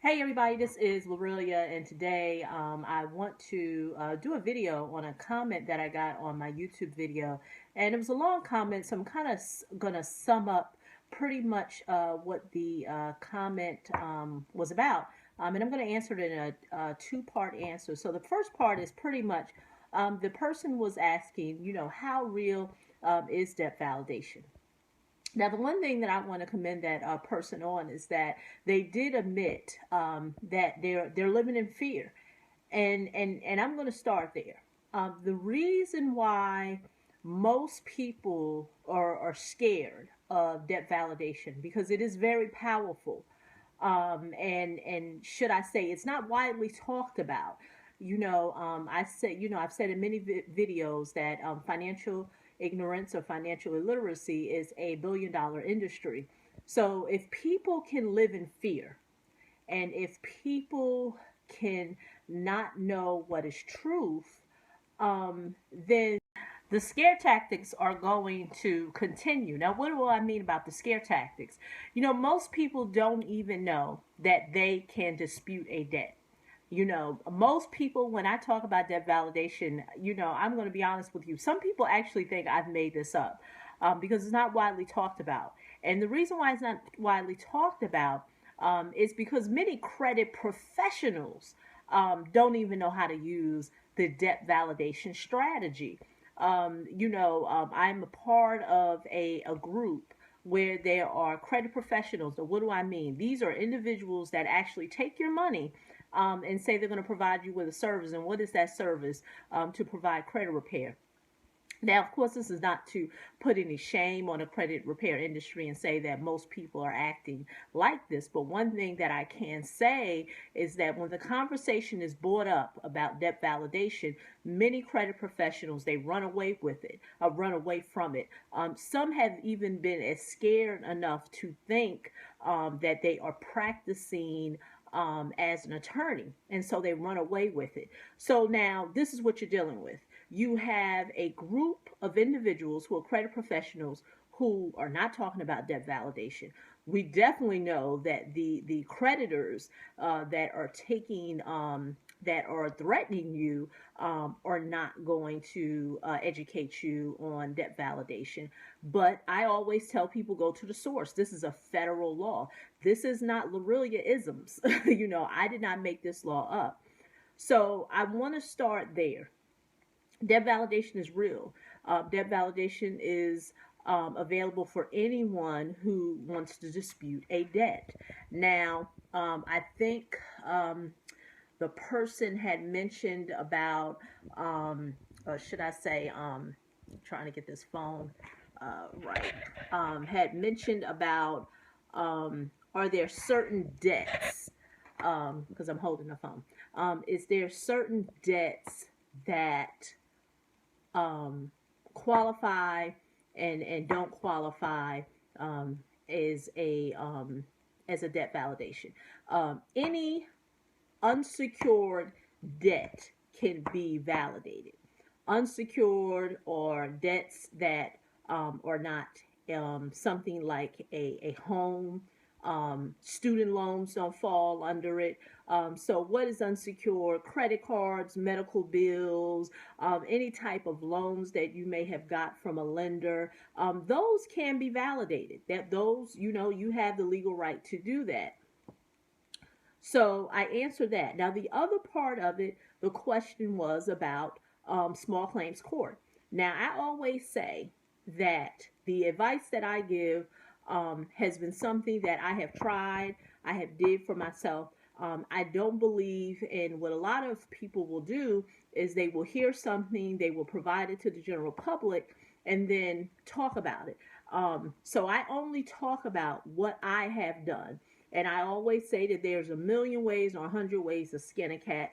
Hey everybody, this is Lorelia, and today I want to do a video on a comment that I got on my YouTube video. And it was a long comment, so I'm kind of going to sum up pretty much what the comment was about. And I'm going to answer it in a two-part answer. So the first part is pretty much the person was asking, how real is debt validation? Now, the one thing that I want to commend that person on is that they did admit that they're living in fear, and I'm going to start there. The reason why most people are scared of debt validation because it is very powerful, and should I say it's not widely talked about. I've said in many videos that financial ignorance or financial illiteracy is a billion-dollar industry. So if people can live in fear, and if people can not know what is truth, then the scare tactics are going to continue. Now, what do I mean about the scare tactics? Most people don't even know that they can dispute a debt. Most people, when I talk about debt validation, I'm going to be honest with you. Some people actually think I've made this up because it's not widely talked about. And the reason why it's not widely talked about is because many credit professionals don't even know how to use the debt validation strategy. I'm a part of a group where there are credit professionals. So what do I mean? These are individuals that actually take your money and say they're going to provide you with a service. And what is that service? To provide credit repair. Now, of course, this is not to put any shame on the credit repair industry and say that most people are acting like this. But one thing that I can say is that when the conversation is brought up about debt validation, many credit professionals, they run away with it, run away from it. Some have even been as scared enough to think that they are practicing as an attorney, and so they run away with it. So now this is what you're dealing with. You have a group of individuals who are credit professionals who are not talking about debt validation. We definitely know that the creditors that are taking that are threatening you are not going to educate you on debt validation. But I always tell people, go to the source. This is a federal law. This is not Lorelia-isms. I did not make this law up. So I want to start there. Debt validation is real. Debt validation is available for anyone who wants to dispute a debt. Now, I think the person had mentioned about, or should I say, trying to get this phone right, had mentioned about are there certain debts, because I'm holding the phone, is there certain debts that qualify and don't qualify as a debt validation. Any unsecured debt can be validated. Unsecured or debts that are not something like a home. Student loans don't fall under it. So what is unsecured? Credit cards, medical bills, any type of loans that you may have got from a lender, those can be validated. Those, you have the legal right to do that. So I answered that. Now the other part of it, the question was about small claims court. Now I always say that the advice that I give has been something that I have tried, I have did for myself. I don't believe in what a lot of people will do is they will hear something, they will provide it to the general public, and then talk about it. So I only talk about what I have done. And I always say that there's a million ways or 100 ways to skin a cat.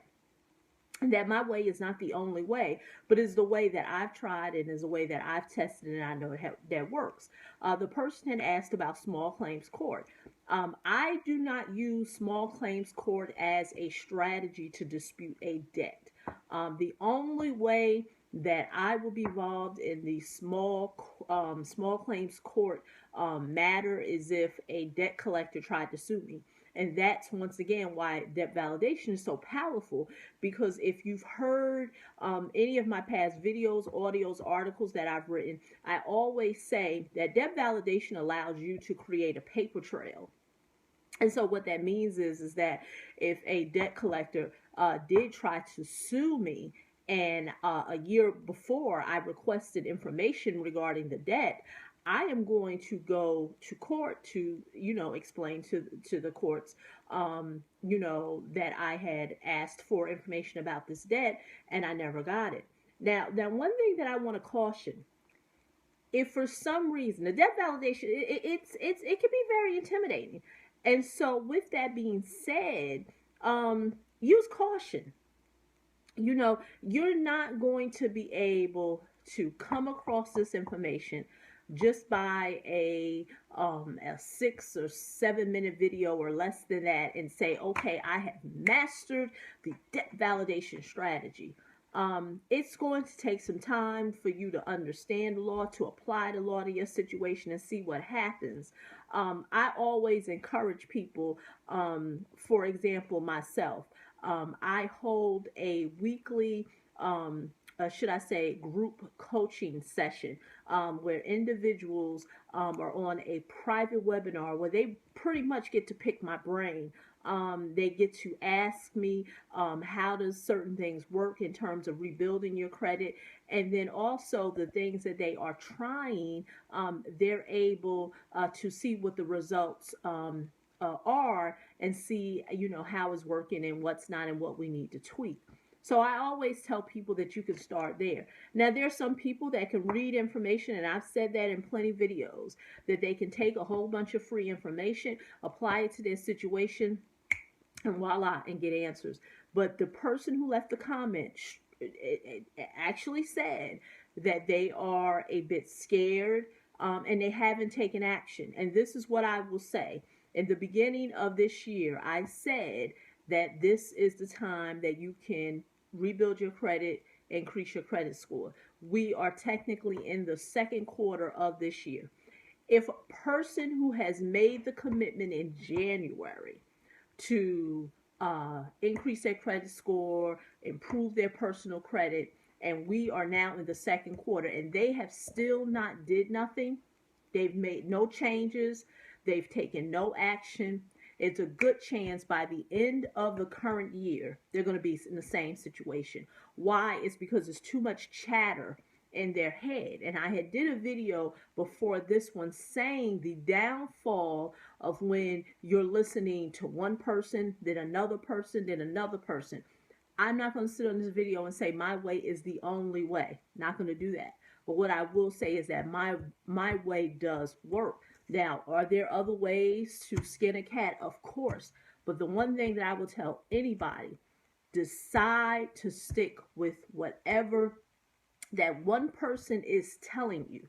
And that my way is not the only way, but is the way that I've tried and is the way that I've tested and I know that works. The person had asked about small claims court. I do not use small claims court as a strategy to dispute a debt. The only way that I will be involved in the small claims court matter is if a debt collector tried to sue me. And that's once again why debt validation is so powerful, because if you've heard any of my past videos, audios, articles that I've written, I always say that debt validation allows you to create a paper trail. And so what that means is that if a debt collector did try to sue me, and a year before I requested information regarding the debt, I am going to go to court to, explain to the courts, that I had asked for information about this debt and I never got it. Now, one thing that I want to caution: if for some reason the debt validation, it can be very intimidating. And so with that being said, use caution. You're not going to be able to come across this information just by a 6 or 7 minute video or less than that and say, okay, I have mastered the debt validation strategy. It's going to take some time for you to understand the law, to apply the law to your situation and see what happens. I always encourage people, for example, myself, I hold a weekly, should I say, group coaching session, where individuals are on a private webinar where they pretty much get to pick my brain. They get to ask me how does certain things work in terms of rebuilding your credit, and then also the things that they are trying, they're able to see what the results are, and see how it's working and what's not and what we need to tweak. So I always tell people that you can start there. Now, there's some people that can read information, and I've said that in plenty of videos, that they can take a whole bunch of free information, apply it to their situation, and voila, and get answers. But the person who left the comment it actually said that they are a bit scared, and they haven't taken action. And this is what I will say. In the beginning of this year, I said that this is the time that you can rebuild your credit, increase your credit score. We are technically in the second quarter of this year. If a person who has made the commitment in January to increase their credit score, improve their personal credit, and we are now in the second quarter and they have still not did nothing, they've made no changes, they've taken no action, it's a good chance by the end of the current year, they're going to be in the same situation. Why? It's because there's too much chatter in their head. And I had did a video before this one saying the downfall of when you're listening to one person, then another person, then another person. I'm not going to sit on this video and say my way is the only way. Not going to do that. But what I will say is that my way does work. Now, are there other ways to skin a cat? Of course. But the one thing that I will tell anybody, decide to stick with whatever that one person is telling you.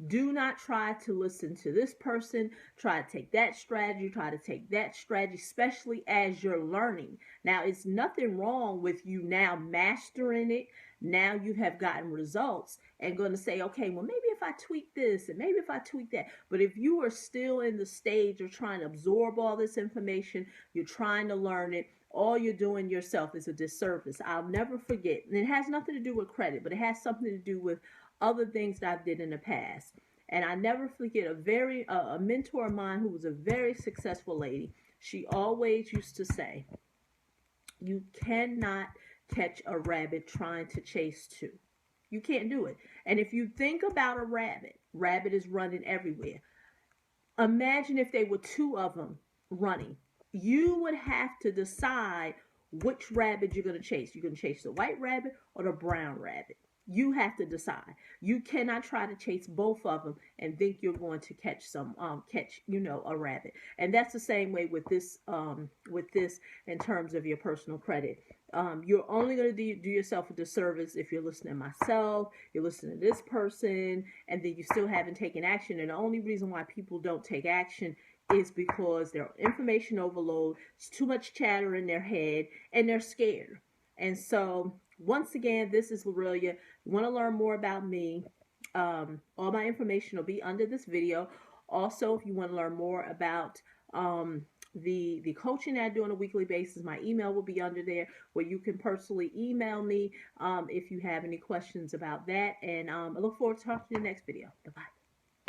Do not try to listen to this person, try to take that strategy, try to take that strategy, especially as you're learning. Now, it's nothing wrong with you now mastering it. Now you have gotten results and going to say, okay, well, maybe if I tweak this and maybe if I tweak that. But if you are still in the stage of trying to absorb all this information, you're trying to learn it, all you're doing yourself is a disservice. I'll never forget, and it has nothing to do with credit, but it has something to do with other things that I did in the past. And I never forget a mentor of mine who was a very successful lady. She always used to say, you cannot catch a rabbit trying to chase two. You can't do it. And if you think about a rabbit is running everywhere. Imagine if there were two of them running. You would have to decide which rabbit you're going to chase. You're going to chase the white rabbit or the brown rabbit. You have to decide. You cannot try to chase both of them and think you're going to catch a rabbit. And that's the same way with this in terms of your personal credit. You're only going to do yourself a disservice if you're listening to myself, you're listening to this person, and then you still haven't taken action. And the only reason why people don't take action is because they're information overload, it's too much chatter in their head, and they're scared. And so, once again, this is Lorelia. You want to learn more about me, all my information will be under this video. Also, if you want to learn more about the coaching that I do on a weekly basis. My email will be under there where you can personally email me if you have any questions about that. And I look forward to talking to you in the next video. Bye-bye.